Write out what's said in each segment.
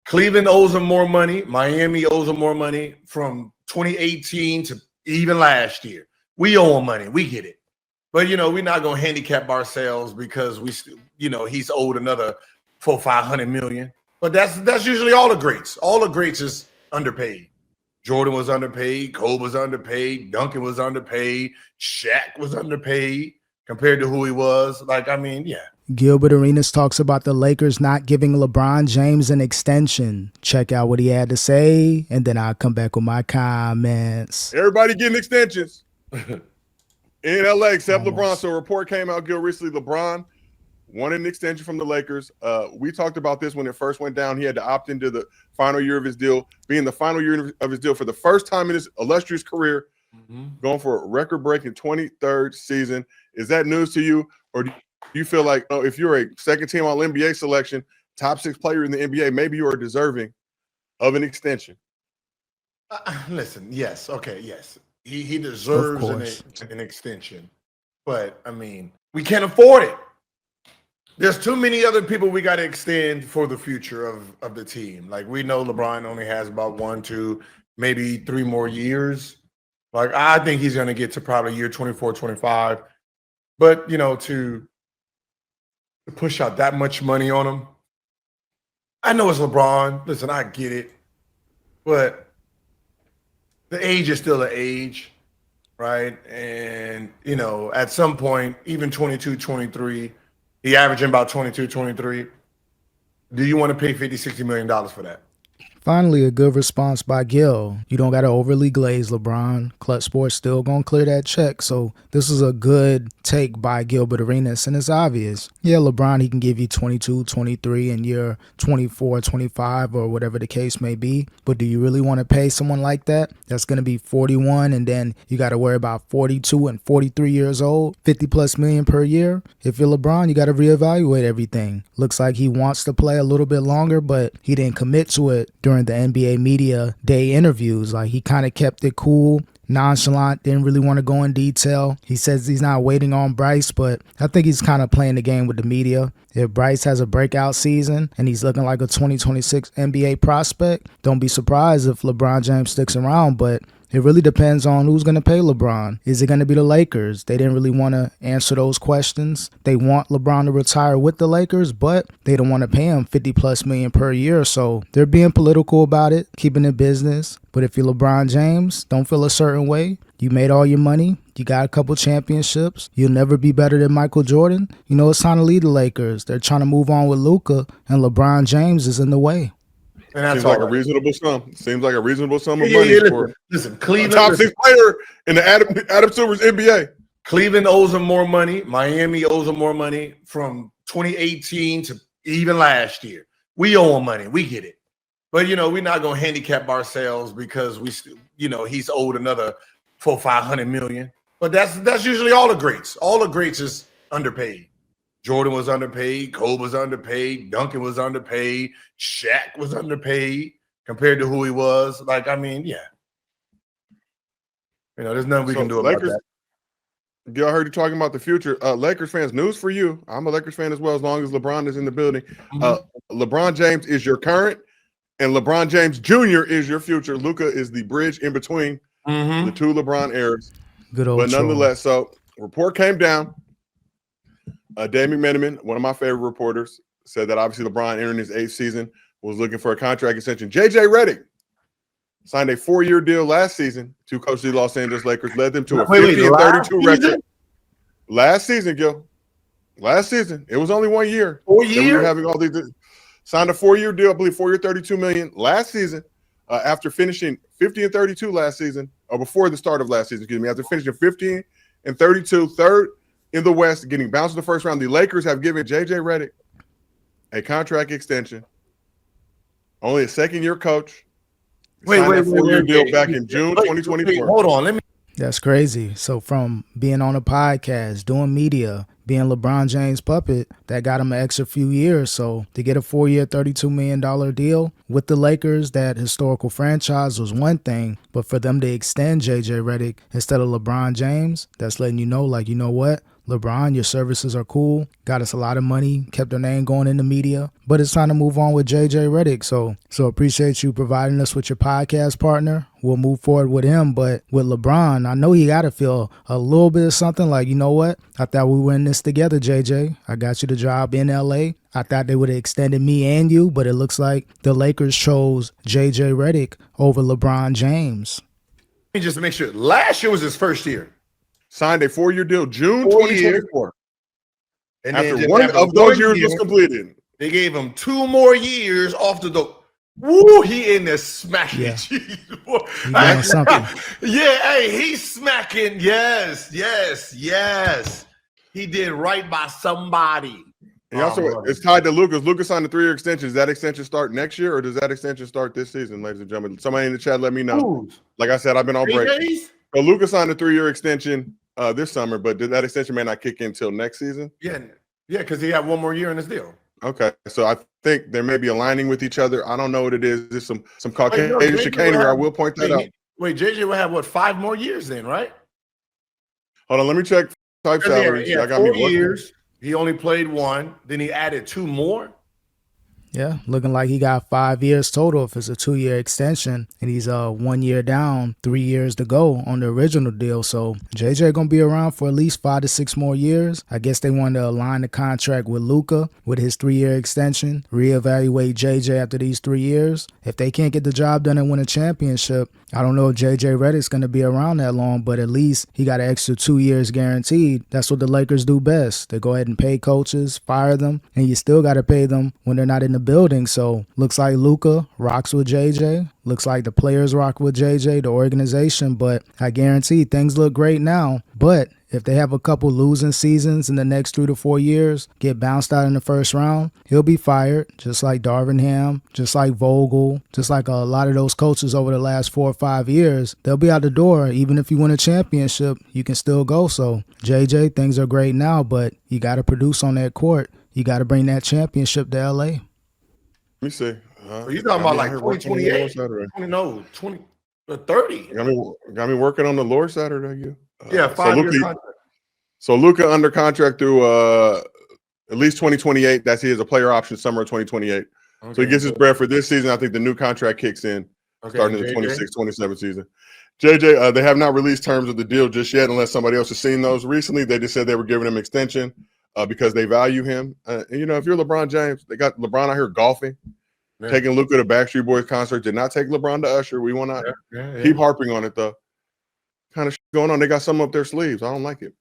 Cleveland owes him more money. Miami owes him more money from 2018 to even last year. We owe him money. We get it. But, we're not going to handicap ourselves because he's owed another $400-500 million. But that's usually all the greats. All the greats is underpaid. Jordan was underpaid. Kobe was underpaid. Duncan was underpaid. Shaq was underpaid compared to who he was. Yeah. Gilbert Arenas talks about the Lakers not giving LeBron James an extension. Check out what he had to say, and then I'll come back with my comments. Everybody getting extensions in LA except LeBron. So a report came out, Gil, recently. LeBron wanted an extension from the Lakers. We talked about this when it first went down. He had to opt into the final year of his deal, being the final year of his deal for the first time in his illustrious career, going for a record-breaking 23rd season. Is that news to you, or do you feel like if you're a second-team All-NBA selection, top 6 player in the NBA, maybe you are deserving of an extension? Listen, yes, okay, yes. He deserves an extension. But, we can't afford it. There's too many other people we got to extend for the future of the team. We know LeBron only has about 1, 2, maybe 3 more years. I think he's going to get to probably year 24, 25. But, to push out that much money on him, I know it's LeBron. Listen, I get it. But the age is still an age, right? And, at some point, even 22, 23, he averaging about 22, 23. Do you want to pay $50-60 million for that? Finally, a good response by Gil. You don't got to overly glaze LeBron. Clutch Sports still going to clear that check. So this is a good take by Gilbert Arenas, and it's obvious. Yeah, LeBron, he can give you 22, 23 in year 24, 25, or whatever the case may be. But do you really want to pay someone like that? That's going to be 41, and then you got to worry about 42 and 43 years old, 50+ million per year. If you're LeBron, you got to reevaluate everything. Looks like he wants to play a little bit longer, but he didn't commit to it during the NBA media day interviews. He kind of kept it cool, nonchalant, didn't really want to go in detail. He says he's not waiting on Bryce, but I think he's kind of playing the game with the media. If Bryce has a breakout season and he's looking like a 2026 NBA prospect, don't be surprised if LeBron James sticks around, but it really depends on who's going to pay LeBron. Is it going to be the Lakers? They didn't really want to answer those questions. They want LeBron to retire with the Lakers, but they don't want to pay him $50+ million per year. So they're being political about it, keeping it business. But if you're LeBron James, don't feel a certain way. You made all your money. You got a couple championships. You'll never be better than Michael Jordan. It's time to lead the Lakers. They're trying to move on with Luka, and LeBron James is in the way. And that's Seems like a reasonable sum. Seems like a reasonable sum of money for Cleveland, top 6 player in the Adam Silver's NBA. Cleveland owes him more money. Miami owes him more money from 2018 to even last year. We owe him money. We get it. But, we're not going to handicap ourselves because he's owed another $400-500 million. But that's usually all the greats. All the greats is underpaid. Jordan was underpaid. Kobe was underpaid. Duncan was underpaid. Shaq was underpaid compared to who he was. Yeah. There's nothing we can do about that. Gil, I heard you talking about the future. Lakers fans, news for you. I'm a Lakers fan as well, as long as LeBron is in the building. LeBron James is your current, and LeBron James Jr. is your future. Luka is the bridge in between the 2 LeBron eras. Good old But nonetheless, so report came down. Dave McMenamin, one of my favorite reporters, said that obviously LeBron entering his 8th season was looking for a contract extension. JJ Redick signed a 4-year deal last season to coach the Los Angeles Lakers, led them to a 50-32 record. Last season, Gil. Last season. It was only 1 year. 4 years? We were having all these. Signed a 4-year deal, I believe 4 year, $32 million last season. After finishing 50-32 last season, or before the start of last season, excuse me, after finishing 15-32, third in the West, getting bounced in the first round, the Lakers have given JJ Redick a contract extension. Only a second-year coach. Wait, 4-year deal back in June 2024. Hold on, That's crazy. So from being on a podcast, doing media, being LeBron James' puppet, that got him an extra few years. So to get a 4-year, $32 million deal with the Lakers, that historical franchise, was one thing. But for them to extend JJ Redick instead of LeBron James, that's letting you know, you know what? LeBron, your services are cool, got us a lot of money, kept our name going in the media, but it's time to move on with JJ Redick. So appreciate you providing us with your podcast partner. We'll move forward with him, but with LeBron, I know he got to feel a little bit of something like, you know what? I thought we were in this together, JJ. I got you the job in LA. I thought they would have extended me and you, but it looks like the Lakers chose JJ Redick over LeBron James. Let me just make sure. Last year was his first year. Signed a 4-year deal, June 2024. And after one of those years was completed, they gave him 2 more years off the door. Woo, he in there smacking. Yeah. He doing something. Yeah, hey, he's smacking. Yes. He did right by somebody. And also, it's tied to Lucas. Lucas signed a 3-year extension. Does that extension start next year, or does that extension start this season, ladies and gentlemen? Somebody in the chat, let me know. Ooh. Like I said, I've been on break. So Lucas signed a 3-year extension this summer, but that extension may not kick in until next season. Yeah, because he had 1 more year in his deal. Okay, so I think they may be aligning with each other. I don't know what it is. There's some Caucasian chicanery. I will point that out. Wait, JJ will have 5 more years then, right? Hold on, let me check type salaries. I got 4 years. He only played 1. Then he added 2 more. Yeah, looking like he got 5 years total if it's a 2-year extension, and he's 1 year down, 3 years to go on the original deal. So JJ gonna be around for at least 5 to 6 more years. I guess they wanted to align the contract with Luka with his 3-year extension, reevaluate JJ after these 3 years. If they can't get the job done and win a championship, I don't know if JJ Redick's gonna be around that long, but at least he got an extra 2 years guaranteed. That's what the Lakers do best. They go ahead and pay coaches, fire them, and you still gotta pay them when they're not in the building. So looks like Luka rocks with JJ. Looks like the players rock with JJ, the organization, but I guarantee things look great now. But if they have a couple losing seasons in the next 3 to 4 years, get bounced out in the first round, he'll be fired, just like Darvin Ham, just like Vogel, just like a lot of those coaches over the last 4 or 5 years. They'll be out the door. Even if you win a championship, you can still go. So JJ, things are great now, but you got to produce on that court. You got to bring that championship to LA. Let me see. You talking about like 2028? 20 or 30? Got me working on the Lord Saturday. Yeah, 5-year contract. So Luka under contract through at least 2028. That's he has a player option summer of 2028. Okay, so he gets his bread for this season. I think the new contract kicks in starting in the 26-27 season. JJ, they have not released terms of the deal just yet, unless somebody else has seen those recently. They just said they were giving him extension because they value him. And, if you're LeBron James, they got LeBron out here golfing. Yeah. Taking Luka to Backstreet Boys concert. Did not take LeBron to Usher. We want to keep harping on it, though. Kind of going on. They got some up their sleeves. I don't like it.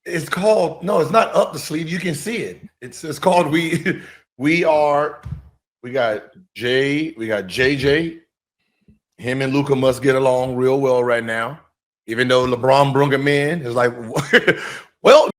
It's called it's not up the sleeve. You can see it. It's called we got JJ. Him and Luka must get along real well right now. Even though LeBron brung him in, it's like, well,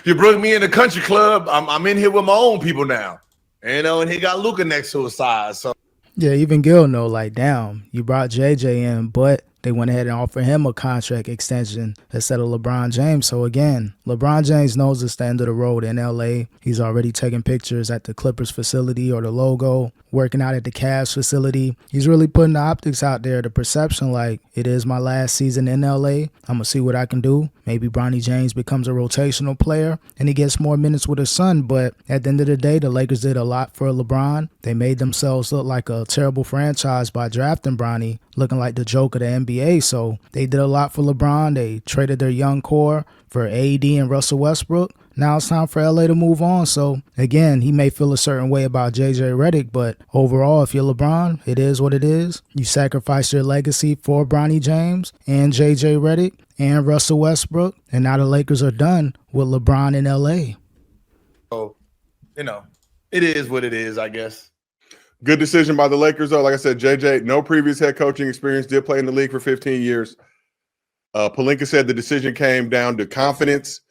you bring me in the country club. I'm in here with my own people now. And he got Luka next to his side. So yeah, even Gil know, like, damn, you brought JJ in, but they went ahead and offered him a contract extension instead of LeBron James. So again, LeBron James knows it's the end of the road in LA. He's already taking pictures at the Clippers facility or the logo, working out at the Cavs facility. He's really putting the optics out there, the perception like it is my last season in LA. I'm going to see what I can do. Maybe Bronny James becomes a rotational player and he gets more minutes with his son. But at the end of the day, the Lakers did a lot for LeBron. They made themselves look like a terrible franchise by drafting Bronny, looking like the joke of the NBA. So they did a lot for LeBron. They traded their young core for AD and Russell Westbrook. Now it's time for LA to move on. So again, he may feel a certain way about JJ Redick, but overall, if you're LeBron, it is what it is. You sacrifice your legacy for Bronny James and JJ Redick and Russell Westbrook, and now the Lakers are done with LeBron in LA. So, it is what it is, I guess. Good decision by the Lakers, though. Like I said, JJ, no previous head coaching experience, did play in the league for 15 years. Pelinka said the decision came down to confidence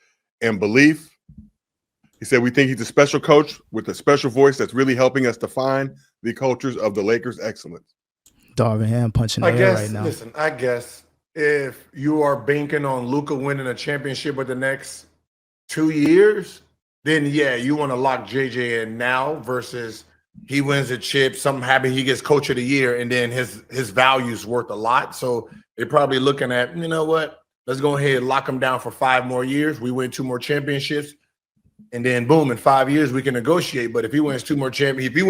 and belief. He said, we think he's a special coach with a special voice that's really helping us define the cultures of the Lakers' excellence. Darvin Ham punching the air right now. Listen, I guess if you are banking on Luka winning a championship with the next 2 years, then, yeah, you want to lock JJ in now versus he wins a chip, something happens, he gets coach of the year, and then his value's worth a lot. So they're probably looking at, let Let's go ahead and lock him down for 5 more years. We win 2 more championships. And then boom, in 5 years we can negotiate. But if he wins 2 more championships, if he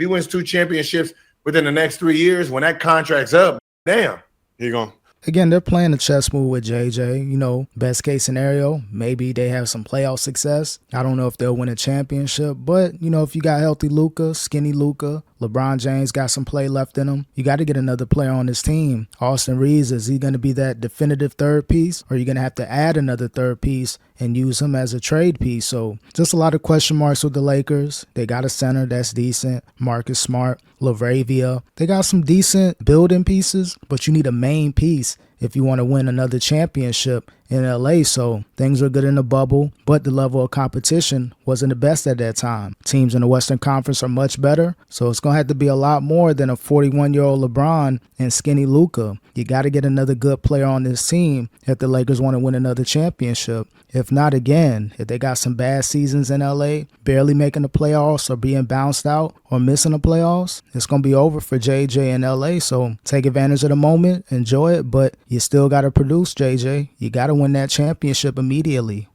wins 2 championships within the next 3 years, when that contract's up, damn. He gone. Again, they're playing a chess move with JJ. You know, best case scenario, maybe they have some playoff success. I don't know if they'll win a championship, but, you know, if you got healthy Luka, skinny Luka, LeBron James got some play left in him, you got to get another player on this team. Austin Reeves, is he going to be that definitive third piece, or are you going to have to add another third piece and use him as a trade piece? So just a lot of question marks with the Lakers. They got a center that's decent, Marcus Smart, LaRavia. They got some decent building pieces, but you need a main piece if you want to win another championship in LA. So things were good in the bubble, but the level of competition wasn't the best at that time. Teams in the Western Conference are much better, so it's going to have to be a lot more than a 41-year-old LeBron and skinny Luka. You got to get another good player on this team if the Lakers want to win another championship. If not, again, if they got some bad seasons in LA, barely making the playoffs or being bounced out or missing the playoffs, it's going to be over for JJ in LA. So take advantage of the moment, enjoy it, but you still got to produce, JJ. You got to win that championship immediately.